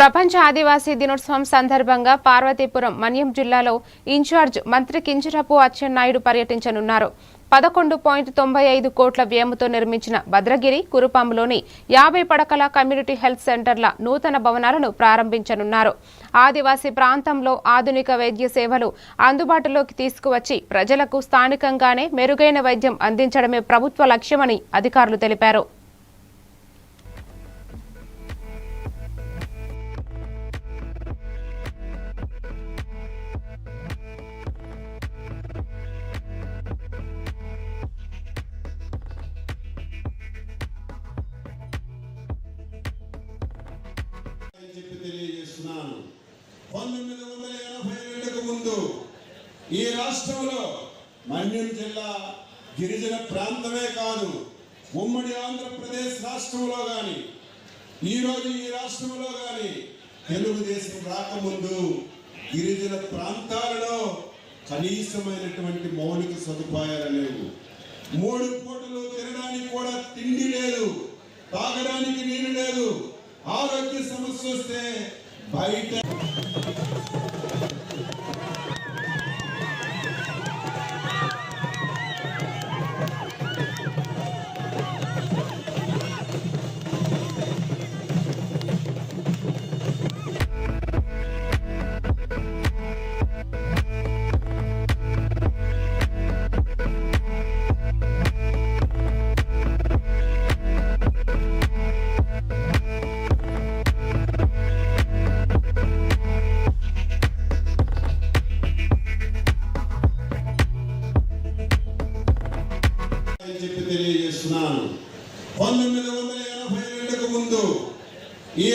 ప్రపంచ ఆదివాసీ దినోత్సవం సందర్భంగా పార్వతీపురం మన్యం జిల్లాలో ఇన్ఛార్జ్ మంత్రి కింజరాపు అచ్చెన్నాయుడు పర్యటించనున్నారు. 11.95 కోట్ల వ్యయంతో నిర్మించిన భద్రగిరి, కురుపాంలోని 50 పడకల కమ్యూనిటీ హెల్త్ సెంటర్ల నూతన భవనాలను ప్రారంభించనున్నారు. ఆదివాసీ ప్రాంతంలో ఆధునిక వైద్య సేవలు అందుబాటులోకి తీసుకువచ్చి ప్రజలకు స్థానికంగానే మెరుగైన వైద్యం అందించడమే ప్రభుత్వ లక్ష్యమని అధికారులు తెలిపారు. తెలియజేస్తున్నాను. 1982కు ముందు ఈ రాష్ట్రంలో మన్యం జిల్లా గిరిజన ప్రాంతమే కాదు, ఉమ్మడి ఆంధ్రప్రదేశ్ రాష్ట్రంలో కానీ ఈరోజు ఈ రాష్ట్రంలో కానీ తెలుగుదేశం రాకముందు గిరిజన ప్రాంతాలలో కనీసమైనటువంటి మౌలిక సదుపాయాలు లేవు. 3 పూటలు తినడానికి కూడా తిండి లేదు, తాగడానికి నీరు లేదు. ఆరోగ్య సమస్య వస్తే బయట తెలియజేస్తున్నాను. 1982కు ముందు ఈ